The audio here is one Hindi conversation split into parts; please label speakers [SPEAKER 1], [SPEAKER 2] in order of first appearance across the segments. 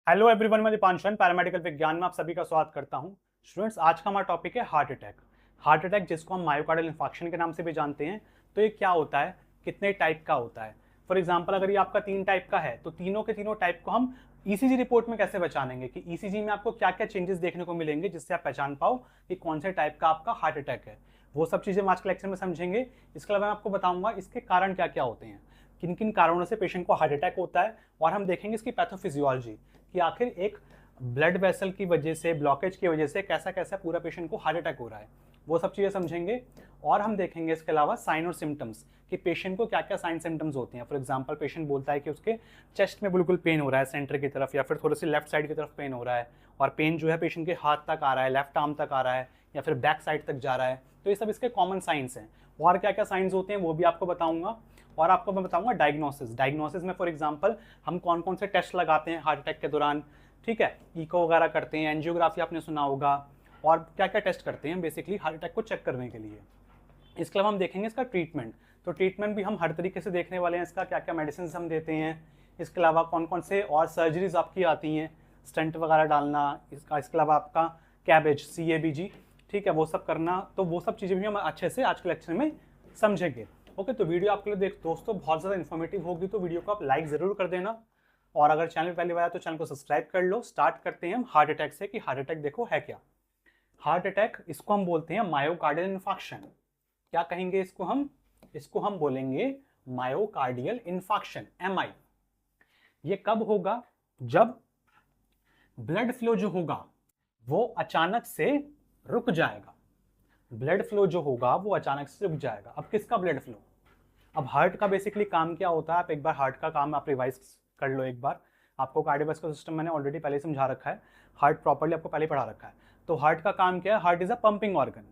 [SPEAKER 1] हेलो एवरीवन, मैं दीपांशु पैरामेडिकल विज्ञान में आप सभी का स्वागत करता हूं। स्टूडेंट्स, आज का हमारा टॉपिक है हार्ट अटैक। हार्ट अटैक जिसको हम मायोकार्डियल इंफार्क्शन के नाम से भी जानते हैं। तो ये क्या होता है, कितने टाइप का होता है? फॉर एग्जांपल, अगर ये आपका 3 टाइप का है तो तीनों के तीनों टाइप को हम ईसीजी रिपोर्ट में कैसे पहचानेंगे कि ईसीजी में आपको क्या क्या चेंजेस देखने को मिलेंगे जिससे आप पहचान पाओ कि कौन से टाइप का आपका हार्ट अटैक है। वो सब चीज़ें हम आज के लेक्चर में समझेंगे। इसके अलावा मैं आपको बताऊंगा इसके कारण क्या क्या होते हैं, किन किन कारणों से पेशेंट को हार्ट अटैक होता है, और हम देखेंगे इसकी पैथोफिजियोलॉजी कि आखिर एक ब्लड वेसल की वजह से, ब्लॉकेज की वजह से कैसा कैसा पूरा पेशेंट को हार्ट अटैक हो रहा है। वो सब चीज़ें समझेंगे। और हम देखेंगे इसके अलावा साइन और सिम्टम्स कि पेशेंट को क्या क्या साइन सिम्टम्स होते हैं। फॉर एग्जांपल, पेशेंट बोलता है कि उसके चेस्ट में बिल्कुल पेन हो रहा है सेंटर की तरफ, या फिर थोड़ी सी लेफ्ट साइड की तरफ पेन हो रहा है, और पेन जो है पेशेंट के हाथ तक आ रहा है, लेफ्ट आर्म तक आ रहा है, या फिर बैक साइड तक जा रहा है। तो ये सब इसके कॉमन साइंस हैं। और क्या क्या साइंस होते हैं वो भी आपको बताऊंगा। और आपको मैं बताऊंगा डायग्नोसिस में फॉर एग्जांपल हम कौन कौन से टेस्ट लगाते हैं हार्ट अटैक के दौरान। ठीक है, इको वगैरह करते हैं, एंजियोग्राफी आपने सुना होगा, और क्या क्या टेस्ट करते हैं बेसिकली हार्ट अटैक को चेक करने के लिए। इसके अलावा हम देखेंगे इसका ट्रीटमेंट। तो ट्रीटमेंट भी हम हर तरीके से देखने वाले हैं, इसका क्या क्या मेडिसिन हम देते हैं। इसके अलावा कौन कौन से और सर्जरीज आपकी आती हैं, स्टंट वगैरह डालना, इसके अलावा आपका कैबेज, CABG, ठीक है, वो सब करना। तो वो सब चीज़ें भी हम अच्छे से आज के लेक्चर में समझेंगे। ओके, तो वीडियो आपके लिए दोस्तों बहुत ज़्यादा इन्फॉर्मेटिव होगी, तो वीडियो को आप लाइक ज़रूर कर देना। और अगर चैनल पहली बार आया तो चैनल को सब्सक्राइब कर लो। स्टार्ट करते हैं हम हार्ट अटैक से कि हार्ट अटैक देखो है क्या। हार्ट अटैक, इसको हम बोलते हैं मायोकार्डियल इन्फार्क्शन। क्या कहेंगे इसको हम बोलेंगे मायोकार्डियल इन्फार्क्शन, MI। ये कब होगा? जब ब्लड फ्लो जो होगा वो अचानक से रुक जाएगा। ब्लड फ्लो जो होगा वो अचानक से रुक जाएगा। अब किसका ब्लड फ्लो? अब हार्ट का बेसिकली काम क्या होता है, आप एक बार हार्ट का काम आप रिवाइज कर लो एक बार। आपको कार्डियोवास्कुलर सिस्टम मैंने ऑलरेडी पहले समझा रखा है, हार्ट प्रॉपर्ली आपको पहले पढ़ा रखा है। तो हार्ट का काम क्या है? Heart is a pumping organ.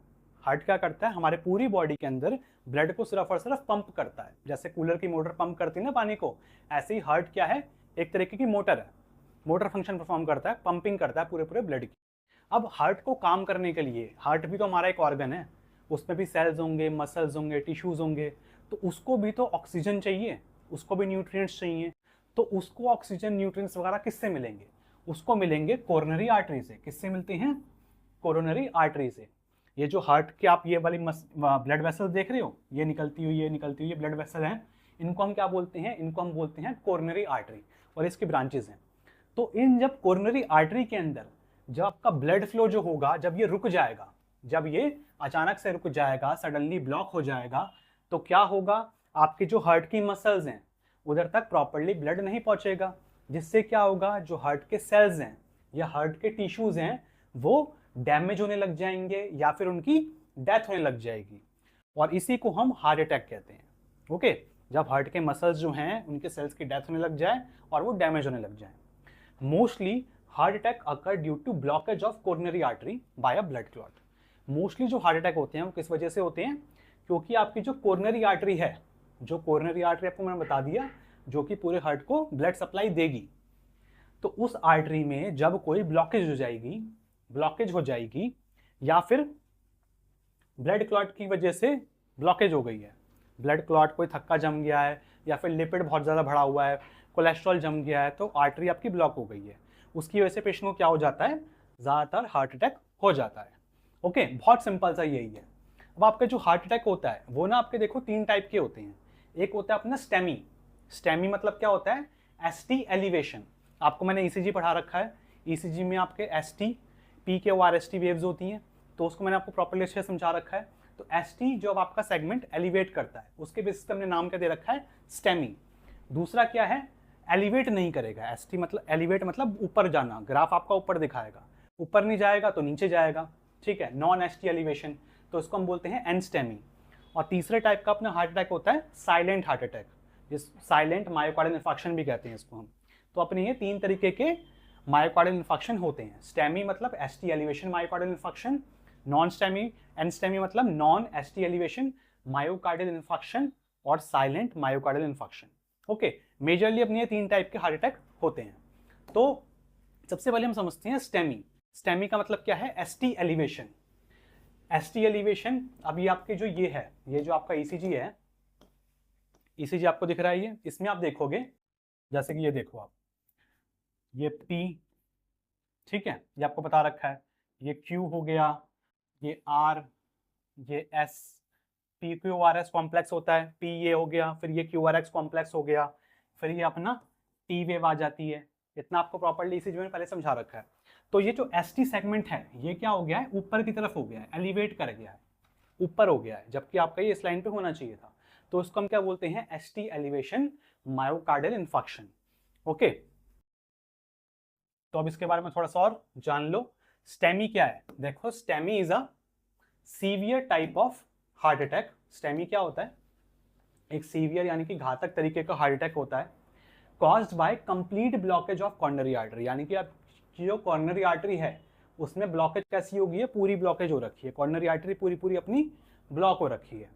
[SPEAKER 1] Heart क्या करता है? हमारे पूरी बॉडी के अंदर ब्लड को सिर्फ और सिर्फ पंप करता है। जैसे कूलर की मोटर पंप करती है ना पानी को, ऐसे ही हार्ट क्या है? एक तरीके की मोटर है। मोटर फंक्शन परफॉर्म करता है, पंपिंग करता है पूरे पूरे ब्लड की। अब हार्ट को काम करने के लिए, हार्ट भी तो हमारा एक ऑर्गन है, उसमें भी सेल्स होंगे, मसल्स होंगे, टिश्यूज होंगे, तो उसको भी तो ऑक्सीजन चाहिए, उसको भी न्यूट्रिएंट्स चाहिए। तो उसको ऑक्सीजन, न्यूट्रिएंट्स वगैरह किससे मिलेंगे? उसको मिलेंगे कोरोनरी आर्टरी से। किससे मिलते हैं? कोरोनरी आर्टरी से। ये जो हार्ट के आप ये वाली ब्लड वेसल देख रहे हो, ये निकलती हुई ये ब्लड वेसल हैं। इनको हम क्या बोलते हैं? इनको हम बोलते हैं कोरोनरी आर्टरी, और इसकी ब्रांचेस हैं। तो इन जब कोरोनरी आर्टरी के अंदर जब आपका ब्लड फ्लो जो होगा, जब ये रुक जाएगा, जब ये अचानक से रुक जाएगा, सडनली ब्लॉक हो जाएगा, तो क्या होगा? आपके जो हार्ट की मसल्स हैं उधर तक प्रॉपर्ली ब्लड नहीं पहुंचेगा, जिससे क्या होगा? जो हार्ट के सेल्स हैं या हार्ट के टिश्यूज हैं वो डैमेज होने लग जाएंगे, या फिर उनकी डेथ होने लग जाएगी। और इसी को हम हार्ट अटैक कहते हैं। ओके, जब हार्ट के मसल्स जो हैं उनके सेल्स की डेथ होने लग जाए और वो डैमेज होने लग जाए। Mostly heart attack occur due to blockage of coronary artery by a blood clot. Mostly जो हार्ट अटैक होते हैं वो किस वजह से होते हैं? क्योंकि आपकी जो कोरोनरी आर्टरी है, जो कोरोनरी आर्टरी आपको मैंने बता दिया, जो कि पूरे हार्ट को ब्लड सप्लाई देगी, तो उस आर्टरी में जब कोई ब्लॉकेज हो जाएगी, या फिर ब्लड क्लॉट की वजह से ब्लॉकेज हो गई है, ब्लड क्लॉट, कोई थक्का जम गया है, या फिर लिपिड बहुत ज़्यादा बढ़ा हुआ है, कोलेस्ट्रॉल जम गया है, तो आर्टरी आपकी ब्लॉक हो गई है, उसकी वजह से पेशेंट को क्या हो जाता है? ज़्यादातर हार्ट अटैक हो जाता है। ओके, बहुत सिंपल सा यही है। अब आपका जो हार्ट अटैक होता है वो ना आपके देखो 3 टाइप के होते हैं। एक होता है अपना स्टेमी। स्टेमी मतलब क्या होता है? ST elevation. आपको मैंने ECG पढ़ा रखा है, ECG में आपके ST, PK और RST वेव्स होती हैं, तो उसको मैंने आपको प्रॉपर्ली अच्छे से समझा रखा है। तो ST जो अब आपका सेगमेंट एलिवेट करता है, उसके बेसिस पे हमने नाम क्या दे रखा है? स्टेमी। दूसरा क्या है? एलिवेट नहीं करेगा। ST मतलब एलिवेट मतलब ऊपर जाना, ग्राफ आपका ऊपर दिखाएगा, ऊपर नहीं जाएगा तो नीचे जाएगा। ठीक है, नॉन ST एलिवेशन, तो इसको हम बोलते हैं एनस्टेमी। और तीसरे टाइप का अपना हार्ट अटैक होता है साइलेंट हार्ट अटैक, जिस साइलेंट मायोकार्डियल इन्फार्क्शन भी कहते हैं इसको हम। तो अपने ये 3 तरीके के मायोकार्डियल इन्फार्क्शन होते हैं। स्टेमी मतलब ST elevation myocardial infarction, non STEMI NSTEMI मतलब non ST elevation myocardial infarction, और silent myocardial infarction. Okay, majorly अपने ये 3 टाइप के हार्ट अटैक होते हैं। तो सबसे पहले हम समझते हैं स्टेमी। स्टेमी का मतलब क्या है? ST elevation. ST एलिवेशन, अब ये आपके जो ये है, ये जो आपका ECG है, ECG आपको दिख रहा है, ये इसमें आप देखोगे, जैसे कि ये देखो आप, ये P ठीक है, ये आपको बता रखा है, ये Q हो गया, ये R, ये S, PQRS कॉम्प्लेक्स होता है, P ये हो गया, फिर ये QRX कॉम्प्लेक्स हो गया, फिर ये अपना T वेव आ जाती है। इतना आपको प्रॉपर्ली इसी में पहले समझा रखा है। तो ये जो ST सेगमेंट है ये क्या हो गया है, ऊपर की तरफ हो गया है, एलिवेट कर गया है, ऊपर हो गया है, जबकि आपका ये इस लाइन पे होना चाहिए था। तो उसको हम क्या बोलते हैं, ST elevation myocardial infarction. Okay, तो अब इसके बारे में थोड़ा सा और जान लो। स्टेमी क्या है, देखो STEMI is a severe type of heart attack. STEMI क्या होता है, एक सीवियर यानी कि घातक तरीके का हार्ट अटैक होता है, caused by complete blockage of coronary artery, यानी कि आपकी जो कॉर्नरी आर्टरी है उसमें ब्लॉकेज कैसी होगी है, पूरी ब्लॉकेज हो रखी है, कॉर्नरी आर्टरी पूरी पूरी अपनी ब्लॉक हो रखी है।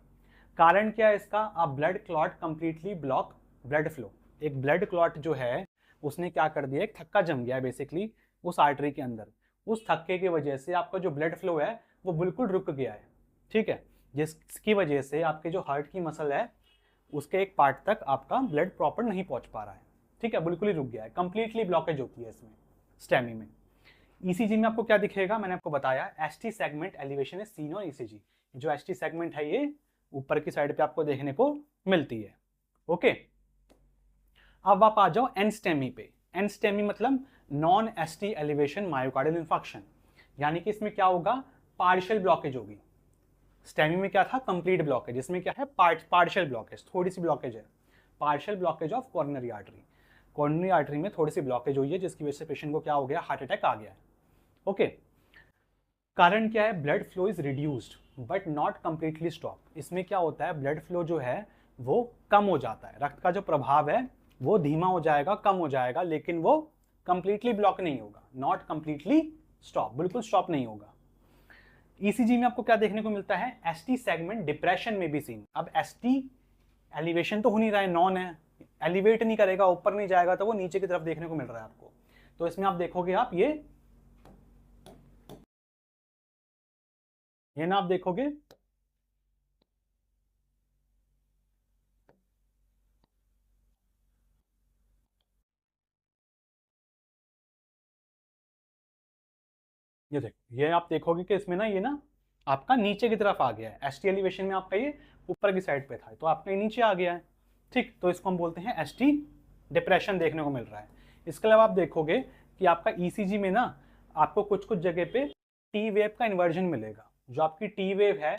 [SPEAKER 1] कारण क्या है इसका, अ blood clot completely block blood flow. एक ब्लड क्लॉट जो है उसने क्या कर दिया, एक थक्का जम गया है बेसिकली उस आर्टरी के अंदर। उस थक्के की वजह से आपका जो ब्लड फ्लो है वो बिल्कुल रुक गया है, ठीक है, जिसकी वजह से आपके जो हार्ट की मसल है उसके एक पार्ट तक आपका ब्लड प्रॉपर नहीं पहुंच पा रहा है, ठीक है, बिल्कुल ही रुक गया है, कंप्लीटली ब्लॉकेज होती है इसमें स्टेमी में। ईसीजी में आपको क्या दिखेगा, मैंने आपको बताया ST segment elevation is seen on ECG. जो एसटी सेगमेंट है ये ऊपर की साइड पे आपको देखने को मिलती है। ओके, अब आप आ जाओ एनस्टेमी पे। एनस्टेमी मतलब non ST elevation myocardial infarction, यानी कि इसमें क्या होगा, पार्शियल ब्लॉकेज होगी। स्टेमी में क्या था, कंप्लीट ब्लॉकेज, इसमें क्या है, पार्शियल ब्लॉकेज, थोड़ी सी ब्लॉकेज है, partial blockage of coronary artery. Coronary artery में थोड़ी सी ब्लॉकेज हुई है जिसकी वजह से पेशेंट को क्या हो गया, हार्ट अटैक आ गया है। ओके, कारण क्या है, blood flow is reduced but not completely stop. इसमें क्या होता है, ब्लड फ्लो जो है वो कम हो जाता है, रक्त का जो प्रभाव है वो धीमा हो जाएगा, कम हो जाएगा, लेकिन वो कंप्लीटली ब्लॉक नहीं होगा, नॉट कंप्लीटली स्टॉप, बिल्कुल स्टॉप नहीं होगा। ईसीजी में आपको क्या देखने को मिलता है, एसटी सेगमेंट डिप्रेशन में भी सीन। अब एसटी एलिवेशन तो हो नहीं रहा है, नॉन है, एलिवेट नहीं करेगा, ऊपर नहीं जाएगा, तो वो नीचे की तरफ देखने को मिल रहा है आपको। तो इसमें आप देखोगे, आप ये ना आप देखोगे, ये देखो, ये आप देखोगे कि इसमें ना ये ना आपका नीचे की तरफ आ गया है। एसटी एलिवेशन में आपका ये ऊपर की साइड पे था, तो आपका ये नीचे आ गया है, ठीक। तो इसको हम बोलते हैं एसटी डिप्रेशन देखने को मिल रहा है। इसके अलावा आप देखोगे कि आपका ईसीजी में ना आपको कुछ कुछ जगह पे टी वेव का इन्वर्जन मिलेगा। जो आपकी टी वेव है,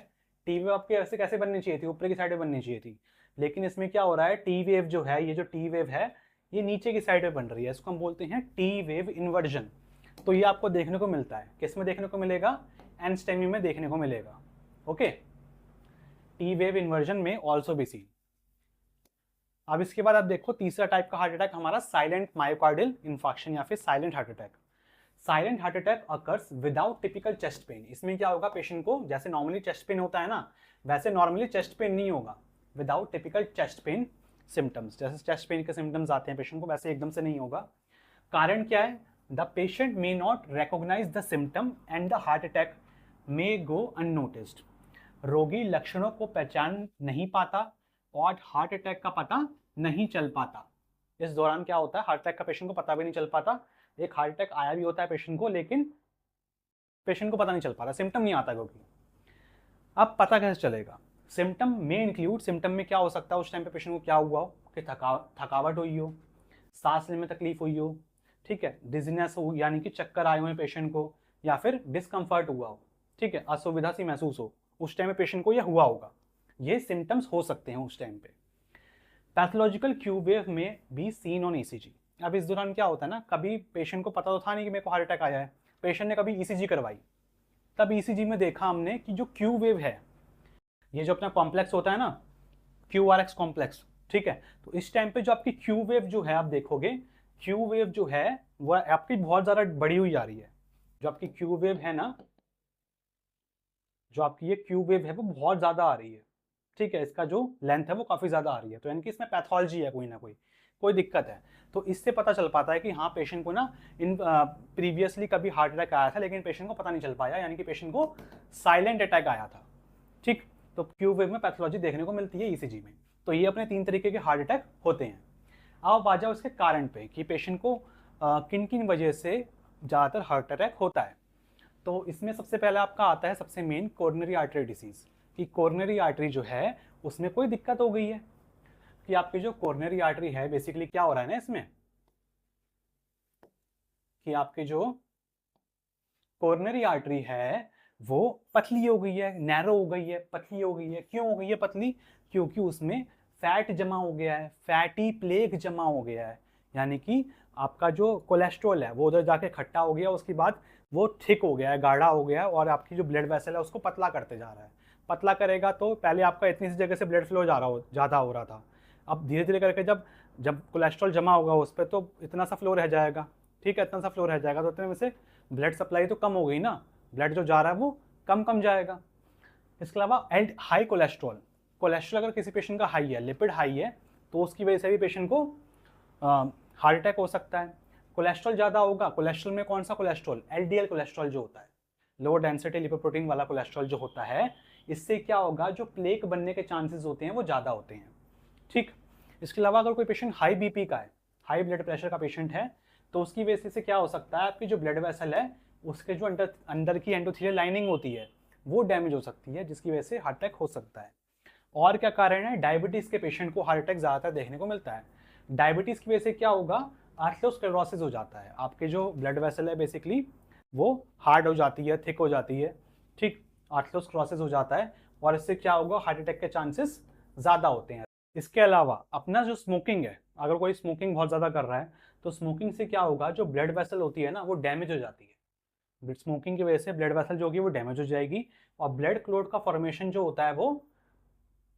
[SPEAKER 1] टी वेव आपकी ऐसे कैसे बननी चाहिए थी, ऊपर की साइड पे बननी चाहिए थी, लेकिन इसमें क्या हो रहा है, टी वेव जो है, ये जो टी वेव है ये नीचे की साइड पे बन रही है, इसको हम बोलते हैं टी वेव इन्वर्जन। तो ये आपको देखने को मिलता है, किस में देखने को मिलेगा, एनस्टेमी में देखने को मिलेगा। ओके, टी वेव इन्वर्जन में ऑल्सो बी सीन। अब इसके बाद आप देखो तीसरा टाइप का हार्ट अटैक हमारा साइलेंट मायोकार्डियल इन्फार्क्शन या फिर silent heart attack. Silent heart attack occurs without typical chest pain. इसमें क्या होगा, पेशेंट को जैसे नॉर्मली चेस्ट पेन होता है ना, वैसे नॉर्मली चेस्ट पेन नहीं होगा, without typical chest pain symptoms. जैसे चेस्ट पेन के सिम्टम्स आते हैं पेशेंट को, वैसे एकदम से नहीं होगा। कारण क्या है, the patient may not recognize the symptom and the heart attack may go unnoticed. रोगी लक्षणों को पहचान नहीं पाता और हार्ट अटैक का पता नहीं चल पाता। इस दौरान क्या होता है, हार्ट अटैक का पेशेंट को पता भी नहीं चल पाता। एक हार्ट अटैक आया भी होता है पेशेंट को, लेकिन पेशेंट को पता नहीं चल पा रहा, सिम्टम नहीं आता क्योंकि। अब पता कैसे चलेगा, सिम्टम में इंक्लूड, सिम्टम में क्या हो सकता है, उस टाइम पे पेशेंट को क्या हुआ हो कि थकावट हुई हो, सांस लेने में तकलीफ हुई हो, ठीक है, डिजीनेस हो यानी कि चक्कर आए हुए पेशेंट को, या फिर डिस्कम्फर्ट हुआ हो, ठीक है, असुविधा सी महसूस हो, उस टाइम में पेशेंट को यह हुआ होगा। ये सिम्टम्स हो सकते हैं उस टाइम पे। पैथोलॉजिकल क्यू वेव में भी सीन ऑन ईसीजी। अब इस दौरान क्या होता है ना, कभी पेशेंट को पता तो था नहीं कि मेरे को हार्ट अटैक आया है, पेशेंट ने कभी ईसीजी करवाई, तब ईसीजी में देखा हमने कि जो क्यू वेव है, ये जो अपना कॉम्प्लेक्स होता है ना, क्यू आर एक्स कॉम्प्लेक्स, ठीक है, तो इस टाइम पे जो आपकी क्यू वेव जो है, आप देखोगे क्यू वेव जो है वो आपकी बहुत ज़्यादा बड़ी हुई जा रही है। जो आपकी क्यू वेव है ना, जो आपकी ये क्यू वेव है वो बहुत ज़्यादा आ रही है, ठीक है, इसका जो लेंथ है वो काफ़ी ज़्यादा आ रही है, तो यानी कि इसमें पैथोलॉजी है, कोई ना कोई दिक्कत है। तो इससे पता चल पाता है कि हाँ पेशेंट को ना इन प्रीवियसली कभी हार्ट अटैक आया था, लेकिन पेशेंट को पता नहीं चल पाया, यानी कि पेशेंट को साइलेंट अटैक आया था, ठीक। तो क्यू वेव में पैथोलॉजी देखने को मिलती है ईसीजी में। तो ये अपने 3 तरीके के हार्ट अटैक होते हैं। अब आ जाओ इसके कारण पे कि पेशेंट को किन किन वजह से ज़्यादातर हार्ट अटैक होता है। तो इसमें सबसे पहले आपका आता है सबसे मेन कोरोनरी आर्टरी डिसीज़, कि कोरोनरी आर्टरी जो है उसमें कोई दिक्कत हो गई है, कि आपकी जो कोरोनरी आर्टरी है बेसिकली क्या हो रहा है ना इसमें, कि आपकी जो कोरोनरी आर्टरी है वो पतली हो गई है, नैरो हो गई है, पतली हो गई है। क्यों हो गई है पतली? क्योंकि उसमें फैट जमा हो गया है, फैटी प्लेग जमा हो गया है। यानी कि आपका जो कोलेस्ट्रॉल है वो उधर जाके इकट्ठा हो गया, उसके बाद वो थिक हो गया है, गाढ़ा हो गया है, और आपकी जो ब्लड वेसल है उसको पतला करते जा रहा है। पतला करेगा तो पहले आपका इतनी सी जगह से ब्लड फ्लो ज़्यादा हो रहा था, अब धीरे धीरे करके जब जब कोलेस्ट्रॉल जमा होगा उस पर तो इतना सा फ्लो रह जाएगा। ठीक है, इतना सा फ्लो रह जाएगा तो इतने में से ब्लड सप्लाई तो कम हो गई ना, ब्लड जो जा रहा है वो कम कम जाएगा। इसके अलावा एंड हाई कोलेस्ट्रॉल, कोलेस्ट्रॉल अगर किसी पेशेंट का हाई है, लिपिड हाई है, तो उसकी वजह से भी पेशेंट को हार्ट अटैक हो सकता है। कोलेस्ट्रॉल ज़्यादा होगा, कोलेस्ट्रॉल में कौन सा कोलेस्ट्रॉल? एलडीएल कोलेस्ट्रॉल जो होता है, लो डेंसिटी लिपोप्रोटीन वाला कोलेस्ट्रॉल जो होता है, इससे क्या होगा, जो प्लेक बनने के चांसेस होते हैं वो ज़्यादा होते हैं। ठीक, इसके अलावा अगर कोई पेशेंट हाई बीपी का है, हाई ब्लड प्रेशर का पेशेंट है, तो उसकी वजह से क्या हो सकता है, आपकी जो ब्लड वेसल है उसके जो अंदर की एंडोथेलियल लाइनिंग होती है वो डैमेज हो सकती है, जिसकी वजह से हार्ट अटैक हो सकता है। और क्या कारण है? डायबिटीज़ के पेशेंट को हार्ट अटैक ज़्यादातर देखने को मिलता है। डायबिटीज़ की वजह से क्या होगा, आर्थरोस्क्लेरोसिस हो जाता है, आपके जो ब्लड वेसल है बेसिकली वो हार्ड हो जाती है, थिक हो जाती है। ठीक, आर्थरोस्क्लेरोसिस हो जाता है, और इससे क्या होगा, हार्ट अटैक के चांसेस ज़्यादा होते हैं। इसके अलावा अपना जो स्मोकिंग है, अगर कोई स्मोकिंग बहुत ज़्यादा कर रहा है तो स्मोकिंग से क्या होगा, जो ब्लड वेसल होती है ना वो डैमेज हो जाती है। स्मोकिंग की वजह से ब्लड वेसल जो होगी वो डैमेज हो जाएगी, और ब्लड क्लॉट का फॉर्मेशन जो होता है वो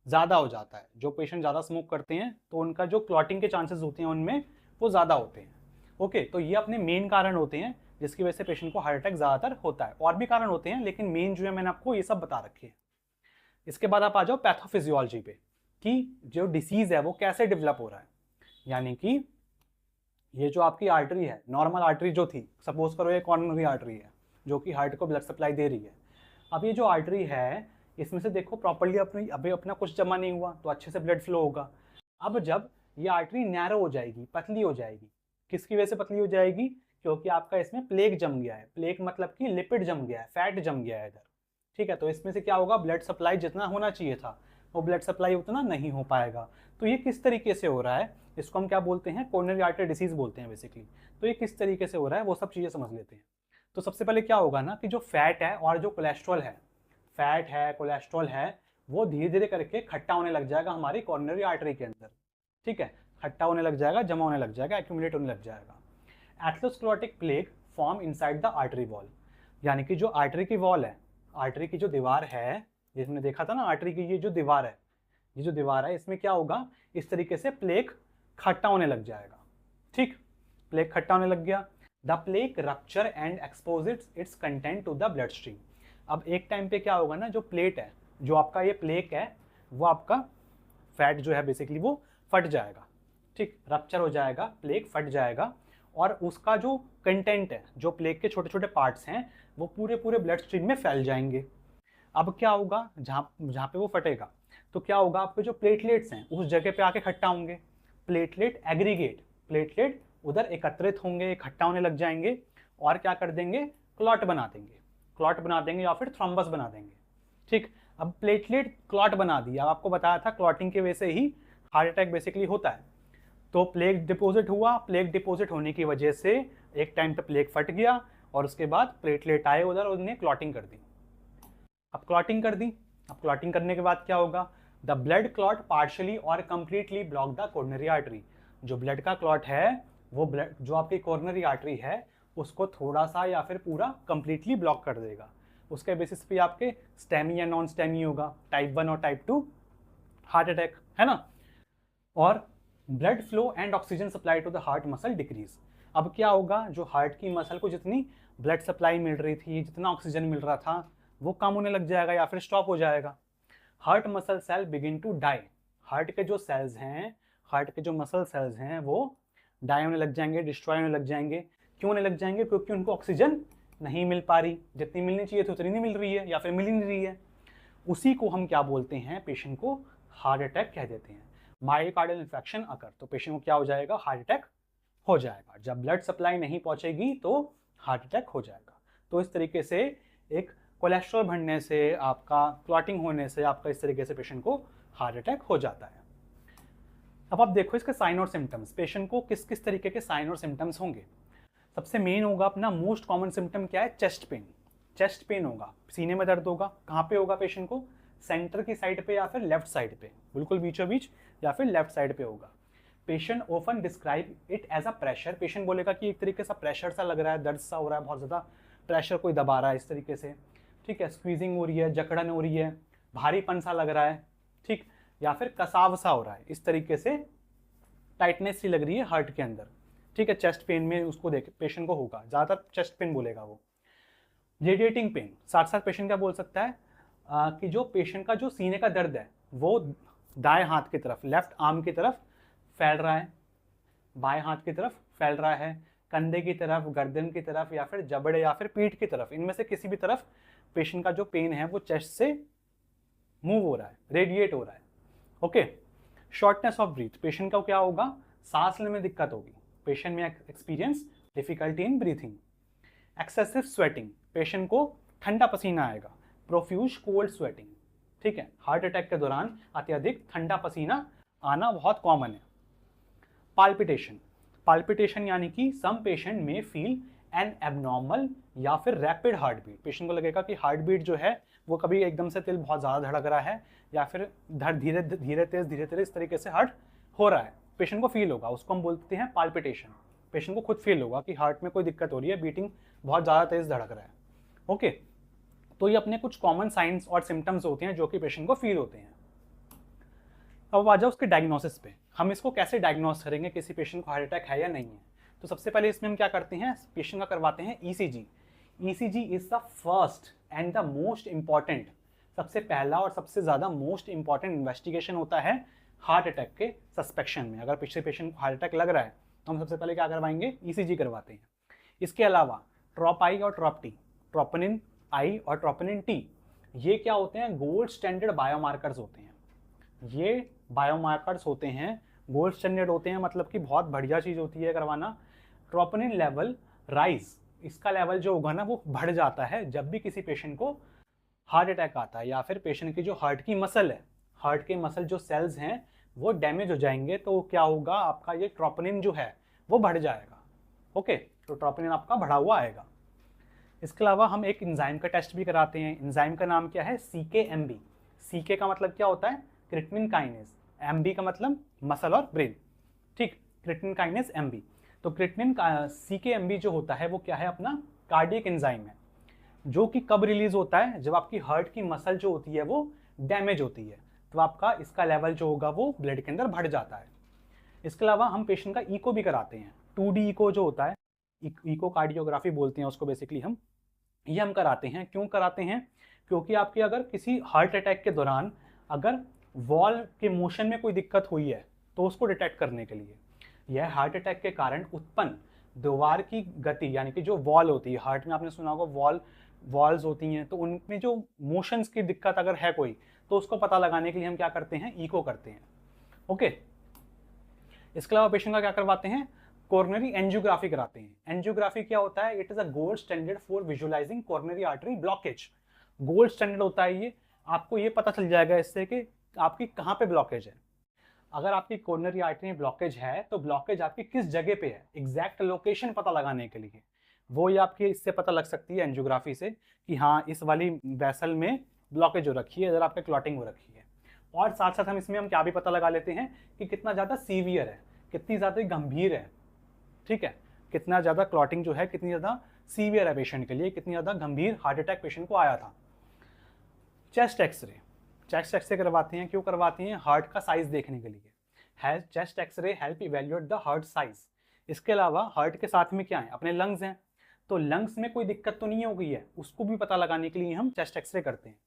[SPEAKER 1] ज़्यादा हो जाता है। जो पेशेंट ज़्यादा स्मोक करते हैं तो उनका जो क्लॉटिंग के चांसेस होते हैं उनमें वो ज़्यादा होते हैं। ओके, तो ये अपने मेन कारण होते हैं जिसकी वजह से पेशेंट को हार्ट अटैक ज़्यादातर होता है। और भी कारण होते हैं लेकिन मेन जो है मैंने आपको ये सब बता रखे हैं। इसके बाद आप आ जाओ पैथोफिजियोलॉजी पे, कि जो डिसीज़ है वो कैसे डेवलप हो रहा है। यानी कि ये जो आपकी आर्टरी है, नॉर्मल आर्टरी जो थी, सपोज करो ये कॉर्नरी आर्टरी है जो कि हार्ट को ब्लड सप्लाई दे रही है। अब ये जो आर्टरी है इसमें से देखो प्रॉपर्ली अभी अपना कुछ जमा नहीं हुआ तो अच्छे से ब्लड फ्लो होगा। अब जब ये आर्टरी नैरो हो जाएगी, पतली हो जाएगी, किसकी वजह से पतली हो जाएगी? क्योंकि आपका इसमें प्लेक जम गया है। प्लेक मतलब कि लिपिड जम गया है, फैट जम गया है इधर। ठीक है, तो इसमें से क्या होगा, ब्लड सप्लाई जितना होना चाहिए था वो ब्लड सप्लाई उतना नहीं हो पाएगा। तो ये किस तरीके से हो रहा है, इसको हम क्या बोलते हैं, कोरोनरी आर्टरी डिसीज बोलते हैं बेसिकली। तो ये किस तरीके से हो रहा है वो सब चीज़ें समझ लेते हैं। तो सबसे पहले क्या होगा ना, कि जो फैट है और जो कोलेस्ट्रॉल है, फैट है, कोलेस्ट्रॉल है, वो धीरे धीरे करके खट्टा होने लग जाएगा हमारी कोरोनरी आर्टरी के अंदर। ठीक है, खट्टा होने लग जाएगा, जमा होने लग जाएगा, एक्यूमुलेट होने लग जाएगा। Atherosclerotic plaque form inside the artery wall, यानी कि जो आर्टरी की वॉल है, आर्टरी की जो दीवार है, जिसने देखा था ना आर्टरी की ये जो दीवार है, ये जो दीवार है इसमें क्या होगा, इस तरीके से प्लेक खट्टा होने लग जाएगा। ठीक, प्लेक खट्टा होने लग गया। The plaque rupture and expose its content to the blood stream. अब एक टाइम पे क्या होगा ना, जो प्लेट है, जो आपका ये प्लेक है, वो आपका फैट जो है बेसिकली वो फट जाएगा। ठीक, रप्चर हो जाएगा, प्लेक फट जाएगा, और उसका जो कंटेंट है, जो प्लेक के छोटे छोटे पार्ट्स हैं, वो पूरे पूरे ब्लड स्ट्रीम में फैल जाएंगे। अब क्या होगा, जहाँ जहाँ पे वो फटेगा तो क्या होगा, आपके जो प्लेटलेट्स हैं उस जगह पे आके इकट्ठा होंगे। प्लेटलेट एग्रीगेट, प्लेटलेट उधर एकत्रित होंगे, इकट्ठा होने लग जाएंगे, और क्या कर देंगे, क्लॉट बना देंगे, क्लॉट बना देंगे या फिर थ्रोम्बस बना देंगे। ठीक, अब प्लेटलेट क्लॉट बना दिया, आपको बताया था क्लॉटिंग की वजह से ही हार्ट अटैक बेसिकली होता है। तो प्लेक डिपॉजिट हुआ, प्लेक डिपॉजिट होने की वजह से एक टाइम पे प्लेक फट गया, और उसके बाद प्लेटलेट आए उधर, उन्हें क्लॉटिंग कर दी। अब क्लॉटिंग कर दी, अब क्लॉटिंग करने के बाद क्या होगा, द ब्लड क्लॉट पार्शियली और completely block the coronary artery. जो ब्लड का क्लॉट है वो ब्लड जो आपकी कोरोनरी आर्टरी है उसको थोड़ा सा या फिर पूरा कंप्लीटली ब्लॉक कर देगा। उसके बेसिस पे आपके स्टेमी या नॉन स्टेमी होगा, टाइप 1 और टाइप 2 हार्ट अटैक, है ना। और blood flow and oxygen supply to the heart muscle decrease. अब क्या होगा, जो हार्ट की मसल को जितनी ब्लड सप्लाई मिल रही थी, जितना ऑक्सीजन मिल रहा था, वो कम होने लग जाएगा या फिर स्टॉप हो जाएगा। Heart muscle cell begin to die. Heart के जो सेल्स हैं, हार्ट के जो मसल सेल्स हैं वो डाई होने लग जाएंगे, डिस्ट्रॉय होने लग जाएंगे। क्यों होने लग जाएंगे? क्योंकि उनको ऑक्सीजन नहीं मिल पा रही, जितनी मिलनी चाहिए थी उतनी नहीं मिल रही है या फिर मिल ही नहीं रही है। उसी को हम क्या बोलते हैं, पेशेंट को हार्ट अटैक कह देते हैं। मायोकार्डियल इन्फेक्शन अगर, तो पेशेंट को क्या हो जाएगा, हार्ट अटैक हो जाएगा। जब ब्लड सप्लाई नहीं पहुंचेगी तो हार्ट अटैक हो जाएगा। तो इस तरीके से एक कोलेस्ट्रॉल बढ़ने से, आपका क्लॉटिंग होने से आपका इस तरीके से पेशेंट को हार्ट अटैक हो जाता है। अब आप देखो इसके साइन और सिम्टम्स, पेशेंट को किस किस तरीके के साइन और सिम्टम्स होंगे। सबसे मेन होगा अपना मोस्ट कॉमन सिम्टम क्या है, चेस्ट पेन। चेस्ट पेन होगा, सीने में दर्द होगा। कहाँ पे होगा पेशेंट को, सेंटर की साइड पे या फिर लेफ्ट साइड पे, बिल्कुल बीचों बीच या फिर लेफ्ट साइड पे होगा। Patient often describe it as a pressure, patient बोलेगा कि एक तरीके से प्रेशर सा लग रहा है, दर्द सा हो रहा है, बहुत ज़्यादा प्रेशर कोई दबा रहा है इस तरीके से, ठीक है। स्क्वीजिंग हो रही है, जकड़न हो रही है, भारीपन सा लग रहा है, ठीक, या फिर कसाव सा हो रहा है, इस तरीके से टाइटनेस सी लग रही है हार्ट के अंदर, ठीक है। चेस्ट पेन में उसको देख पेशेंट को होगा, ज़्यादातर चेस्ट पेन बोलेगा वो। रेडिएटिंग पेन, साथ साथ पेशेंट क्या बोल सकता है कि जो पेशेंट का जो सीने का दर्द है वो दाएं हाथ की तरफ, लेफ्ट आर्म की तरफ फैल रहा है, बाएं हाथ की तरफ फैल रहा है, कंधे की तरफ, गर्दन की तरफ, या फिर जबड़े या फिर पीठ की तरफ, इनमें से किसी भी तरफ पेशेंट का जो पेन है वो चेस्ट से मूव हो रहा है, रेडिएट हो रहा है। Okay. Shortness of breath, patient का क्या होगा, सांस लेने में दिक्कत होगी, पेशेंट में experience difficulty in breathing. Excessive sweating, patient को ठंडा पसीना आएगा। प्रोफ्यूज कोल्ड स्वेटिंग, ठीक है, हार्ट अटैक के दौरान अत्यधिक ठंडा पसीना आना बहुत कॉमन है। पाल्पिटेशन, पाल्पिटेशन यानी कि सम पेशेंट में फील एन एबनॉर्मल या फिर रैपिड हार्ट बीट, पेशेंट को लगेगा कि हार्ट बीट जो है वो कभी एकदम से दिल बहुत ज़्यादा धड़क रहा है या फिर धीरे धीरे तेज इस तरीके से हार्ट हो रहा है, पेशेंट को फील होगा, उसको हम बोलते हैं पाल्पिटेशन। पेशेंट को खुद फील होगा कि हार्ट में कोई दिक्कत हो रही है, बीटिंग बहुत ज़्यादा तेज धड़क रहा है। ओके, तो ये अपने कुछ कॉमन साइंस और सिम्टम्स होते हैं जो कि पेशेंट को फील होते हैं। अब आ जाओ उसके डायग्नोसिस पे, हम इसको कैसे डायग्नोस करेंगे किसी पेशेंट को हार्ट अटैक है या नहीं है। तो सबसे पहले इसमें हम क्या करते हैं, पेशेंट का करवाते हैं ECG. ECG is the first and the most important, सबसे पहला और सबसे ज़्यादा मोस्ट इंपॉर्टेंट इन्वेस्टिगेशन होता है हार्ट अटैक के सस्पेक्शन में। अगर पिछले पेशेंट को हार्ट अटैक लग रहा है तो हम सबसे पहले क्या करवाएंगे, ईसीजी करवाते हैं। इसके अलावा ट्रॉप आई और ट्रॉप टी, ट्रोपोनिन आई और ट्रोपोनिन टी, ये क्या होते हैं, गोल्ड स्टैंडर्ड बायोमार्कर्स होते हैं। ये बायोमार्कर्स होते हैं, गोल्ड स्टैंडर्ड होते हैं, मतलब कि बहुत बढ़िया चीज़ होती है करवाना। ट्रोपोनिन लेवल राइज, इसका लेवल जो होगा ना वो बढ़ जाता है जब भी किसी पेशेंट को हार्ट अटैक आता है, या फिर पेशेंट की जो हार्ट की मसल है, हार्ट के मसल जो सेल्स हैं वो डैमेज हो जाएंगे, तो क्या होगा, आपका ये ट्रोपोनिन जो है वो बढ़ जाएगा। ओके, तो ट्रोपोनिन आपका बढ़ा हुआ आएगा। इसके अलावा हम एक एंजाइम का टेस्ट भी कराते हैं। एंजाइम का नाम क्या है, CKMB। CK का मतलब क्या होता है, क्रिएटिनिन काइनेज, MB का मतलब मसल और ब्रेन, ठीक, क्रिएटिनिन काइनेज MB। तो क्रिएटिनिन CKMB जो होता है वो क्या है, अपना कार्डियक एंजाइम है, जो कि कब रिलीज होता है, जब आपकी हार्ट की मसल जो होती है वो डैमेज होती है, तो आपका इसका लेवल जो होगा वो ब्लड के अंदर बढ़ जाता है। इसके अलावा हम पेशेंट का इको भी कराते हैं, 2D इको जो होता है, इको कार्डियोग्राफी बोलते हैं उसको बेसिकली हम, ये हम कराते हैं। क्यों कराते हैं, क्योंकि आपकी अगर किसी हार्ट अटैक के दौरान अगर वॉल के मोशन में कोई दिक्कत हुई है तो उसको डिटेक्ट करने के लिए, यह हार्ट अटैक के कारण उत्पन्न दीवार की गति, यानी कि जो वॉल होती है हार्ट में, आपने सुना होगा वॉल्स होती हैं, तो उनमें जो मोशंस की दिक्कत अगर है कोई, तो उसको पता लगाने के लिए हम क्या करते हैं, इको करते हैं। ओके, इसके अलावा पेशेंट का क्या करवाते हैं, कोरोनरी एंजियोग्राफी कराते हैं। एंजियोग्राफी क्या होता है, it is a gold standard for visualising coronary artery blockage. Gold standard होता है ये, आपको ये पता चल जाएगा इससे कि आपकी कहाँ पे ब्लॉकेज है। अगर आपकी कोरोनरी आर्टरी में ब्लॉकेज है तो ब्लॉकेज आपकी किस जगह पे है, एग्जैक्ट लोकेशन पता लगाने के लिए वो ये आपकी इससे पता लग सकती है एंजियोग्राफी से, कि हाँ इस वाली वेसल में ब्लॉकेज हो रखी है, इधर आपके क्लॉटिंग हो रखी है। और साथ साथ हम इसमें हम क्या भी पता लगा लेते हैं कि कितना ज़्यादा सीवियर है, कितनी ज़्यादा गंभीर है, ठीक है, कितना ज़्यादा क्लॉटिंग जो है कितनी ज़्यादा सीवियर है पेशेंट के लिए, कितनी ज़्यादा गंभीर हार्ट अटैक पेशेंट को आया था। चेस्ट एक्सरे, चेस्ट एक्सरे करवाते हैं, क्यों करवाते हैं, हार्ट का साइज देखने के लिए। है chest X-ray help evaluate the heart size. इसके अलावा हार्ट के साथ में क्या है, अपने लंग्स हैं, तो लंग्स में कोई दिक्कत तो नहीं हो गई है, उसको भी पता लगाने के लिए हम चेस्ट एक्सरे करते हैं।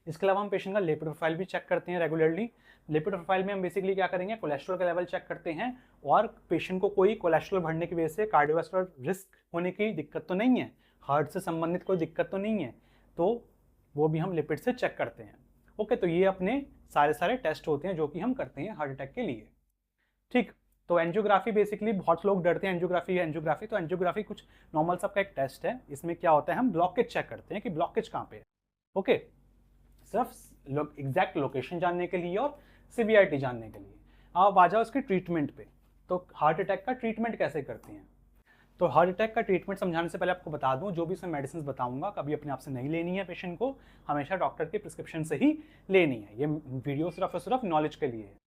[SPEAKER 1] इसके अलावा हम पेशेंट का लिपिड प्रोफाइल भी चेक करते हैं रेगुलरली। लिपिड प्रोफाइल में हम बेसिकली क्या करेंगे, कोलेस्ट्रॉल का लेवल चेक करते हैं, और पेशेंट को कोई कोलेस्ट्रॉल बढ़ने की वजह से कार्डियोवास्कुलर रिस्क होने की दिक्कत तो नहीं है, हार्ट से संबंधित कोई दिक्कत तो नहीं है, तो वो भी हम लिपिड से चेक करते हैं। ओके, तो ये अपने सारे टेस्ट होते हैं जो कि हम करते हैं हार्ट अटैक के लिए। ठीक, तो एंजियोग्राफी बेसिकली बहुत लोग डरते हैं एंजियोग्राफी, तो एंजियोग्राफी कुछ नॉर्मल सबका एक टेस्ट है। इसमें क्या होता है, हम ब्लॉकेज चेक करते हैं कि ब्लॉकेज कहाँ पे है। ओके, सिर्फ एग्जैक्ट लोकेशन जानने के लिए और सीवियरिटी जानने के लिए। अब आ जाओ इसके ट्रीटमेंट पे। तो हार्ट अटैक का ट्रीटमेंट कैसे करते हैं? तो हार्ट अटैक का ट्रीटमेंट समझाने से पहले आपको बता दूं, जो भी इसमें मेडिसिन बताऊंगा कभी अपने आप से नहीं लेनी है पेशेंट को, हमेशा डॉक्टर के प्रिस्क्रिप्शन से ही लेनी है। ये वीडियो सिर्फ और सिर्फ नॉलेज के लिए है।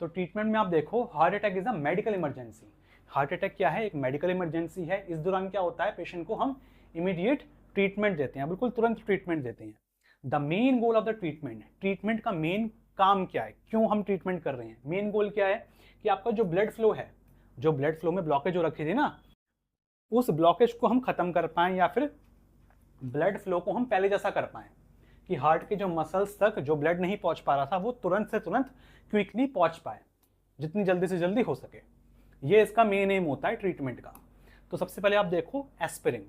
[SPEAKER 1] तो ट्रीटमेंट में आप देखो, heart attack is a medical emergency. Heart attack क्या है? एक मेडिकल इमरजेंसी है। इस दौरान क्या होता है, पेशेंट को हम इमीडिएट ट्रीटमेंट देते हैं, बिल्कुल तुरंत ट्रीटमेंट देते हैं। The main goal of the treatment का मेन काम क्या है, क्यों हम ट्रीटमेंट कर रहे हैं, मेन गोल क्या है कि आपका जो ब्लड फ्लो है, जो ब्लड फ्लो में ब्लॉकेज जो रखी थी ना, उस ब्लॉकेज को हम खत्म कर पाएं, या फिर ब्लड फ्लो को हम पहले जैसा कर पाएं कि हार्ट के जो मसल्स तक जो ब्लड नहीं पहुंच पा रहा था वो तुरंत से तुरंत क्विकली पहुंच पाए, जितनी जल्दी से जल्दी हो सके। ये इसका मेन एम होता है ट्रीटमेंट का। तो सबसे पहले आप देखो एस्पिरिन,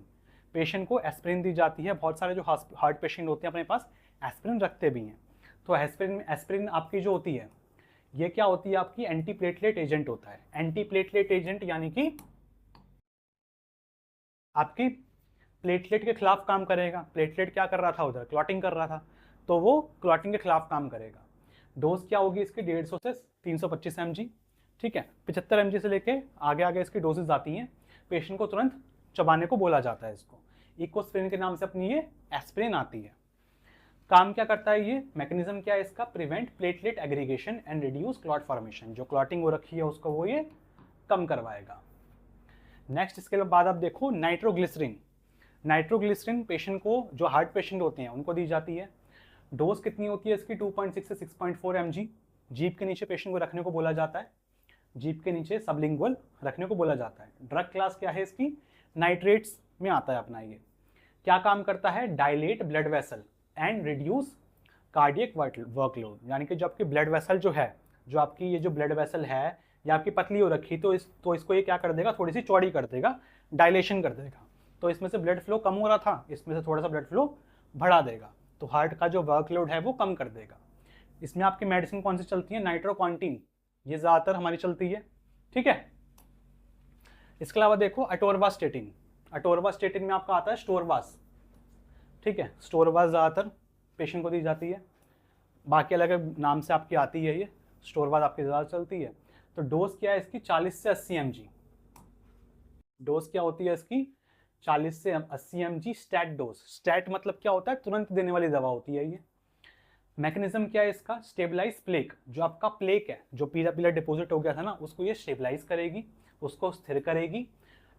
[SPEAKER 1] पेशेंट को एस्पिरिन दी जाती है। बहुत सारे जो हार्ट पेशेंट होते हैं अपने पास एस्पिरिन रखते भी हैं। तो एस्पिरिन आपकी जो होती है, ये क्या होती है, आपकी एंटी प्लेटलेट एजेंट होता है। एंटी प्लेटलेट एजेंट यानी कि आपकी प्लेटलेट के खिलाफ काम करेगा। प्लेटलेट क्या कर रहा था उधर, क्लॉटिंग कर रहा था, तो वो क्लॉटिंग के खिलाफ काम करेगा। डोज क्या होगी इसकी, 150 से 325 mg, ठीक है। 75 mg से लेके आगे आगे इसकी डोजेज आती हैं। पेशेंट को तुरंत चबाने को बोला जाता है इसको। इकोस्प्रिन के नाम से अपनी ये एस्पिरिन आती है। काम क्या करता है ये, मैकेनिज्म क्या है इसका, prevent platelet aggregation and reduce clot formation. जो क्लॉटिंग हो रखी है उसको वो ये कम करवाएगा। नेक्स्ट इसके बाद आप देखो नाइट्रोग्लिसरीन। नाइट्रोग्लिसरीन पेशेंट को, जो हार्ट पेशेंट होते हैं उनको दी जाती है। डोज कितनी होती है इसकी, 2.6 से 6.4 mg। जीप के नीचे पेशेंट को रखने को बोला जाता है, जीप के नीचे सबलिंगुअल रखने को बोला जाता है। ड्रग क्लास क्या है इसकी, नाइट्रेट्स में आता है अपना। ये क्या काम करता है, dilate blood vessel and reduce cardiac workload. यानी कि जो आपकी ब्लड वेसल जो है, जो आपकी ये जो ब्लड वेसल है या आपकी पतली हो रखी, तो इसको ये क्या कर देगा, थोड़ी सी चौड़ी कर देगा, डायलेशन कर देगा। तो इसमें से ब्लड फ्लो कम हो रहा था, इसमें से थोड़ा सा ब्लड फ्लो बढ़ा देगा, तो हार्ट का जो वर्कलोड है वो कम कर देगा। इसमें आपकी मेडिसिन कौन सी चलती है, नाइट्रोक्वांटिन, ये ज़्यादातर हमारी चलती है, ठीक है। इसके अलावा देखो अटोरवास्टेटिन। अटोरवास्टेटिन में आपका आता है स्टोरवास, ठीक है। स्टोरवास ज़्यादातर पेशेंट को दी जाती है, बाकी अलग अलग नाम से आपकी आती है। ये स्टोरवास आपकी ज़्यादा चलती है। तो डोज क्या है इसकी, 40 से 80 mg। डोज क्या होती है इसकी, 40 से 80 mg स्टैट डोज। स्टैट मतलब क्या होता है, तुरंत देने वाली दवा होती है ये। मैकेनिज्म क्या है इसका, स्टेबलाइज प्लेक। जो आपका प्लेक है, जो पीला पीला डिपॉजिट हो गया था ना, उसको ये स्टेबलाइज करेगी, उसको स्थिर करेगी।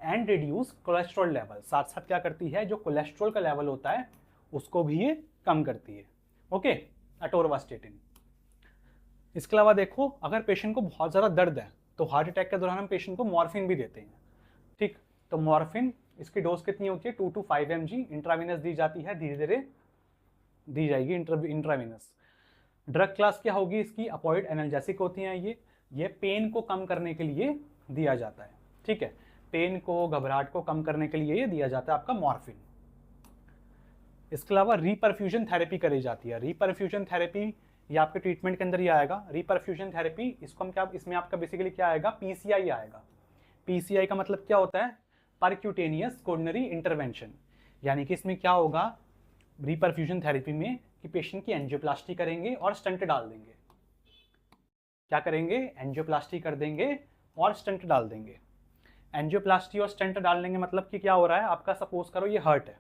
[SPEAKER 1] एंड रिड्यूस कोलेस्ट्रॉल लेवल, साथ साथ क्या करती है, जो कोलेस्ट्रॉल का लेवल होता है उसको भी ये कम करती है। ओके, अटोरवास्टेटिन। इसके अलावा देखो, अगर पेशेंट को बहुत ज़्यादा दर्द है तो हार्ट अटैक के दौरान हम पेशेंट को मॉर्फिन भी देते हैं, ठीक। तो मॉर्फिन, इसकी डोज कितनी होती है, 2 to 5 mg इंट्रावेनस दी जाती है, धीरे धीरे दी जाएगी इंट्रावेनस। ड्रग क्लास क्या होगी इसकी, अपॉइड एनाल्जेसिक होती हैं ये पेन को कम करने के लिए दिया जाता है, ठीक है। पेन को, घबराहट को कम करने के लिए ये दिया जाता है आपका मॉर्फिन। इसके अलावा रीपरफ्यूजन थेरेपी करी जाती है। रीपरफ्यूजन थेरेपी ये आपके ट्रीटमेंट के अंदर ही आएगा। रीपरफ्यूजन थेरेपी, इसको हम क्या, इसमें आपका बेसिकली क्या आएगा, पीसीआई आएगा। पीसीआई का मतलब क्या होता है, परक्यूटेनियस कोरोनरी इंटरवेंशन। यानी कि इसमें क्या होगा रीपरफ्यूजन थेरेपी में, कि पेशेंट की एंजियोप्लास्टी करेंगे और स्टंट डाल देंगे। क्या करेंगे, एंजियोप्लास्टी कर देंगे और स्टंट डाल देंगे। एंजियोप्लास्टी और स्टंट डाल देंगे मतलब कि क्या हो रहा है, आपका सपोज करो ये हार्ट है,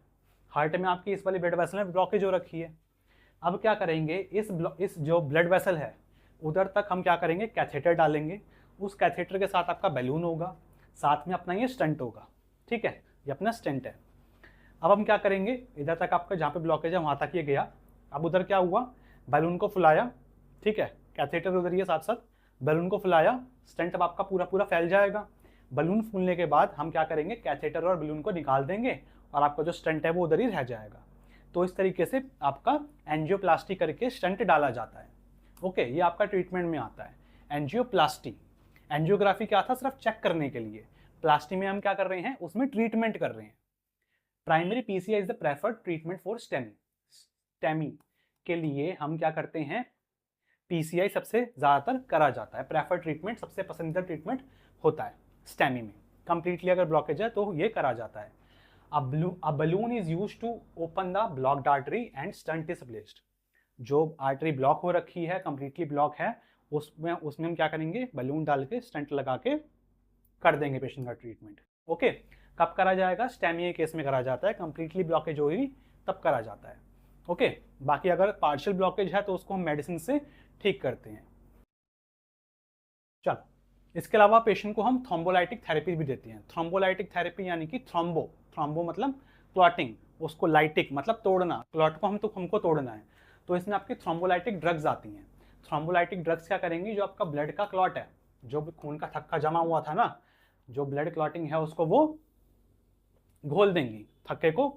[SPEAKER 1] हार्ट में आपकी इस वाली ब्लड वेसल में ब्लॉकेज हो रखी है। अब क्या करेंगे, इस जो ब्लड वेसल है उधर तक हम क्या करेंगे, कैथेटर डालेंगे। उस कैथेटर के साथ आपका बैलून होगा, साथ में अपना ये स्टंट होगा, ठीक है। ये अपना स्टंट है। अब हम क्या करेंगे, इधर तक आपका जहाँ पे ब्लॉकेज है वहाँ तक ये गया। अब उधर क्या हुआ, बैलून को फुलाया, ठीक है, कैथेटर उधर ये साथ साथ बैलून को फुलाया, स्टंट अब आपका पूरा पूरा फैल जाएगा। बैलून फूलने के बाद हम क्या करेंगे, कैथेटर और बैलून को निकाल देंगे और आपका जो स्टंट है वो उधर ही रह जाएगा। तो इस तरीके से आपका एंजियोप्लास्टी करके स्टंट डाला जाता है। ओके, ये आपका ट्रीटमेंट में आता है एंजियोप्लास्टी। एंजियोग्राफी क्या था, सिर्फ चेक करने के लिए। प्लास्टी में हम क्या कर रहे हैं, उसमें ट्रीटमेंट कर रहे हैं। Primary PCI is the preferred treatment for STEMI के लिए हम क्या करते हैं, पीसीआई सबसे ज़्यादातर करा जाता है। प्रेफर्ड ट्रीटमेंट, सबसे पसंदीदा ट्रीटमेंट होता है स्टेमी में। कंप्लीटली अगर ब्लॉकेज है तो ये करा जाता है। A balloon is used to open the blocked artery and stent is placed। जो आर्टरी ब्लॉक हो रखी है, कंप्लीटली ब्लॉक है, उसमें हम क्या करेंगे, बलून डाल के स्टेंट लगा के कर देंगे पेशेंट का ट्रीटमेंट। ओके, कब करा जाएगा, स्टेमी केस में करा जाता है, कंप्लीटली ब्लॉकेज होगी तब करा जाता है। ओके, बाकी अगर पार्शियल ब्लॉकेज है तो उसको हम मेडिसिन से ठीक करते हैं। चलो, इसके अलावा पेशेंट को हम थ्रोम्बोलाइटिक थेरेपी भी देते हैं। थ्रोम्बोलाइटिक थेरेपी यानी कि थ्रोम्बो मतलब क्लॉटिंग, उसको लाइटिक मतलब तोड़ना, क्लॉट को हमको तोड़ना है, तो इसमें आपकी थ्रोम्बोलाइटिक ड्रग्स आती हैं। थ्रोम्बोलाइटिक ड्रग्स क्या करेंगी, जो आपका ब्लड का क्लॉट है, जो खून का थक्का जमा हुआ था ना, जो ब्लड क्लॉटिंग है उसको वो घोल देंगी, थक्के को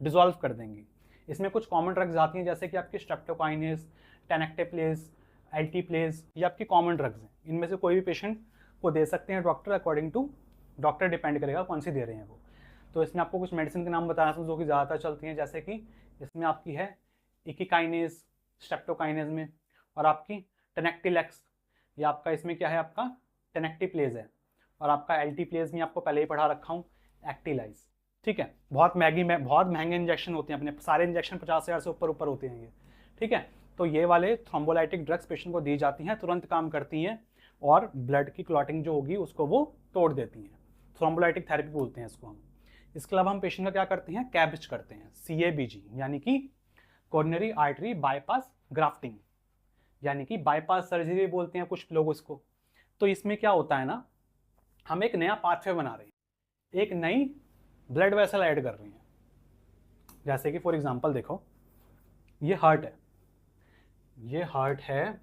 [SPEAKER 1] डिसॉल्व कर देंगी। इसमें कुछ कॉमन ड्रग्स आती हैं जैसे कि आपकी स्ट्रेप्टोकाइनेस, टेनेक्टेप्लेज, एल्टीप्लेज, ये आपकी कॉमन ड्रग्स हैं। इनमें से कोई भी पेशेंट को दे सकते हैं doctor, according to doctor depend करेगा कौन सी दे रहे हैं वो। तो इसमें आपको कुछ मेडिसिन के नाम बताना था जो कि ज़्यादातर चलती हैं, जैसे कि इसमें आपकी है इकिकाइनेज स्ट्रेप्टोकाइनेज में, और आपकी टेनेक्टिलेक्स, ये आपका इसमें क्या है, आपका टेनेक्टिप्लेज है, और आपका एल्टीप्लेज में आपको पहले ही पढ़ा रखा हूँ एक्टिलाइज। ठीक है, बहुत महंगे इंजेक्शन होते हैं, अपने सारे इंजेक्शन 50,000 से ऊपर होते हैं ये। ठीक है, तो ये वाले थ्रोम्बोलाइटिक ड्रग्स पेशेंट को दी जाती हैं, तुरंत काम करती हैं और ब्लड की क्लॉटिंग जो होगी उसको वो तोड़ देती हैं। थ्रोम्बोलाइटिक थेरेपी बोलते हैं इसको हम। इसके अलावा हम पेशेंट का क्या करते हैं, कैबिज करते हैं, CABG यानी कि कोरोनरी आर्टरी बाईपास ग्राफ्टिंग, यानी कि बाईपास सर्जरी भी बोलते हैं कुछ लोग उसको। तो इसमें क्या होता है ना, हम एक नया पाथवे बना रहे हैं, एक नई ब्लड वेसल ऐड कर रहे हैं। जैसे कि फॉर एग्जांपल देखो, ये हार्ट है, ये हार्ट है,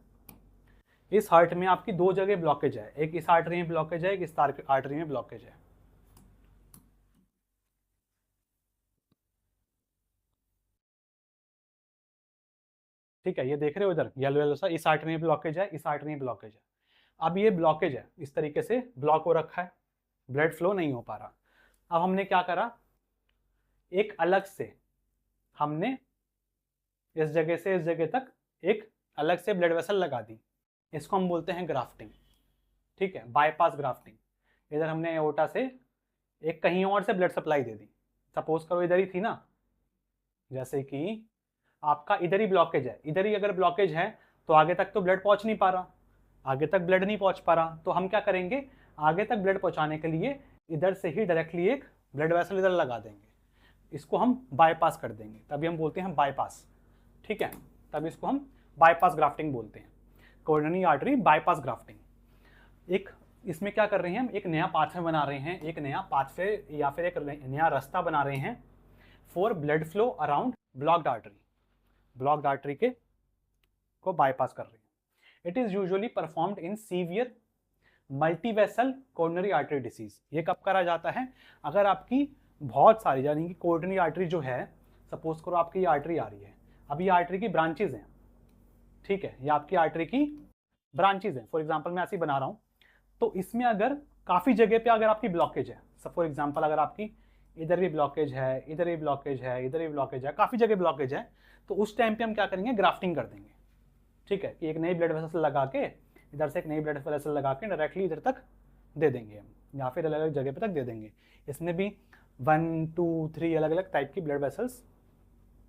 [SPEAKER 1] इस हार्ट में आपकी दो जगह ब्लॉकेज है, एक इस आर्टरी में ब्लॉकेज है, एक इस आर्टरी में ब्लॉकेज है। ठीक है, ये देख रहे हो इधर येलो सा, इस आर्टरी में ब्लॉकेज है, इस आर्टरी में ब्लॉकेज है। अब ये ब्लॉकेज है, इस तरीके से ब्लॉक हो रखा है, ब्लड फ्लो नहीं हो पा रहा। अब हमने क्या करा, एक अलग से हमने इस जगह से इस जगह तक एक अलग से ब्लड वेसल लगा दी, इसको हम बोलते हैं ग्राफ्टिंग। ठीक है, बाईपास ग्राफ्टिंग। इधर हमने एओर्टा से एक कहीं और से ब्लड सप्लाई दे दी, सपोज करो इधर ही थी ना, जैसे कि आपका इधर ही ब्लॉकेज है, इधर ही अगर ब्लॉकेज है तो आगे तक तो ब्लड पहुंच नहीं पा रहा, आगे तक ब्लड नहीं पहुंच पा रहा, तो हम क्या करेंगे, आगे तक ब्लड पहुंचाने के लिए इधर से ही डायरेक्टली एक ब्लड वेसल इधर लगा देंगे, इसको हम बाईपास कर देंगे, तभी हम बोलते हैं बाईपास। ठीक है, तभी इसको हम बाईपास ग्राफ्टिंग बोलते हैं, कोरोनरी आर्टरी बाईपास ग्राफ्टिंग। एक इसमें क्या कर रहे हैं हम, एक नया पाथवे बना रहे हैं, एक नया पाथवे या फिर एक नया रास्ता बना रहे हैं for blood flow around blocked artery, blocked artery के को बाईपास कर रहे हैं। It is usually performed in severe multivessel coronary artery disease. ये कब करा जाता है, अगर आपकी बहुत सारी, यानी कि कोरोनरी आर्टरी जो है, सपोज करो आपकी ये आर्टरी आ रही है, अब ये आर्टरी की ब्रांचेज हैं, ठीक है, ये आपकी आर्टरी की ब्रांचेज हैं, फॉर एग्जांपल मैं ऐसे ही बना रहा हूँ, तो इसमें अगर काफ़ी जगह पे अगर आपकी ब्लॉकेज है, सब फॉर एग्जांपल अगर आपकी इधर भी ब्लॉकेज है, इधर भी ब्लॉकेज है, इधर भी ब्लॉकेज है, काफ़ी जगह ब्लॉकेज है, तो उस टाइम पे हम क्या करेंगे, ग्राफ्टिंग कर देंगे। ठीक है, कि एक नई ब्लड वेसल लगा के, इधर से एक नई ब्लड वेसल लगा के डायरेक्टली इधर तक दे देंगे हम, या फिर अलग अलग जगह पे तक दे देंगे। इसमें भी 1, 2, 3 अलग अलग टाइप की ब्लड वेसल्स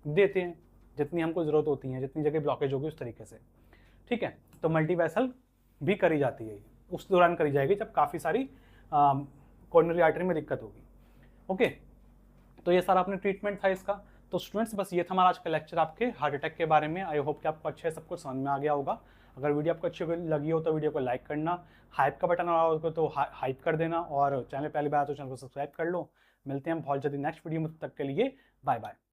[SPEAKER 1] देते हैं, जितनी हमको ज़रूरत होती है, जितनी जगह ब्लॉकेज होगी उस तरीके से। ठीक है, तो मल्टी वेसल भी करी जाती है, उस दौरान करी जाएगी जब काफ़ी सारी कोरोनरी आर्टरी में दिक्कत होगी। ओके, तो ये सारा अपने ट्रीटमेंट था इसका। तो स्टूडेंट्स, बस ये था हमारा आज का लेक्चर आपके हार्ट अटैक के बारे में। आई होप कि आपको अच्छे सब कुछ समझ में आ गया होगा। अगर वीडियो आपको अच्छी लगी हो तो वीडियो को लाइक करना, हाइप का बटन आ हो तो हाइप कर देना, और चैनल पहली बार तो चैनल को सब्सक्राइब कर लो। मिलते हैं बहुत जल्दी नेक्स्ट वीडियो में, तब तक के लिए बाय बाय।